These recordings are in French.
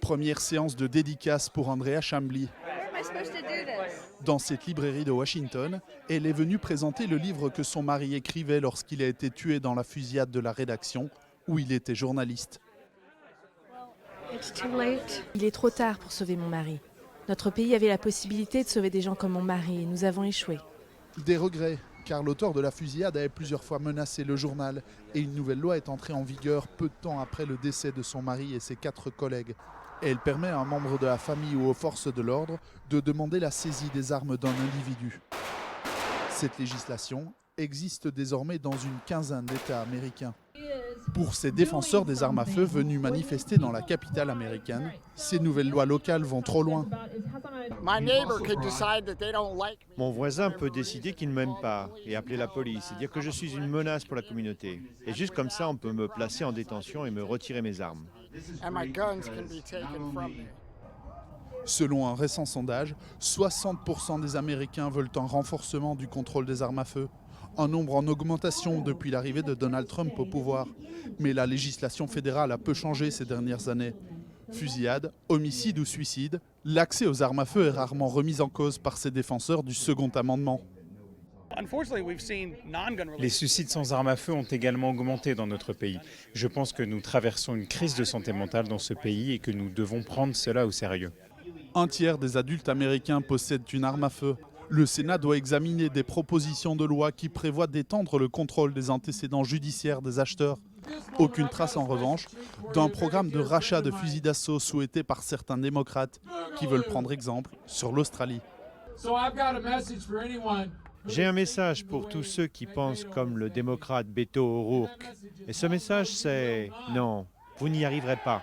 Première séance de dédicace pour Andrea Chambly. Dans cette librairie de Washington, elle est venue présenter le livre que son mari écrivait lorsqu'il a été tué dans la fusillade de la rédaction, où il était journaliste. Il est trop tard pour sauver mon mari. Notre pays avait la possibilité de sauver des gens comme mon mari et nous avons échoué. Des regrets, car l'auteur de la fusillade avait plusieurs fois menacé le journal et une nouvelle loi est entrée en vigueur peu de temps après le décès de son mari et ses 4 collègues. Et elle permet à un membre de la famille ou aux forces de l'ordre de demander la saisie des armes d'un individu. Cette législation existe désormais dans une quinzaine d'États américains. Pour ces défenseurs des armes à feu venus manifester dans la capitale américaine, ces nouvelles lois locales vont trop loin. Mon voisin peut décider qu'il ne m'aime pas et appeler la police et dire que je suis une menace pour la communauté. Et juste comme ça, on peut me placer en détention et me retirer mes armes. Selon un récent sondage, 60% des Américains veulent un renforcement du contrôle des armes à feu. Un nombre en augmentation depuis l'arrivée de Donald Trump au pouvoir. Mais la législation fédérale a peu changé ces dernières années. Fusillade, homicide ou suicide, l'accès aux armes à feu est rarement remis en cause par ces défenseurs du second amendement. Les suicides sans armes à feu ont également augmenté dans notre pays. Je pense que nous traversons une crise de santé mentale dans ce pays et que nous devons prendre cela au sérieux. Un tiers des adultes américains possèdent une arme à feu. Le Sénat doit examiner des propositions de loi qui prévoient d'étendre le contrôle des antécédents judiciaires des acheteurs. Aucune trace en revanche d'un programme de rachat de fusils d'assaut souhaité par certains démocrates qui veulent prendre exemple sur l'Australie. J'ai un message pour tous ceux qui pensent comme le démocrate Beto O'Rourke. Et ce message, c'est non, vous n'y arriverez pas.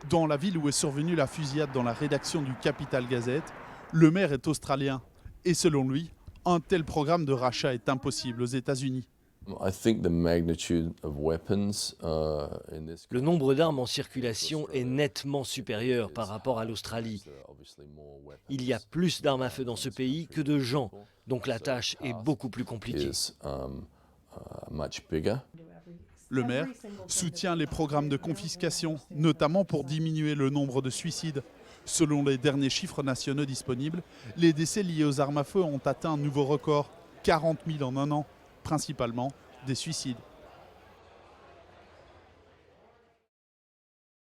Dans la ville où est survenue la fusillade dans la rédaction du Capital Gazette, le maire est australien. Et selon lui, un tel programme de rachat est impossible aux États-Unis. Le nombre d'armes en circulation est nettement supérieur par rapport à l'Australie. Il y a plus d'armes à feu dans ce pays que de gens, donc la tâche est beaucoup plus compliquée. Le maire soutient les programmes de confiscation, notamment pour diminuer le nombre de suicides. Selon les derniers chiffres nationaux disponibles, les décès liés aux armes à feu ont atteint un nouveau record, 40 000 en un an, principalement des suicides.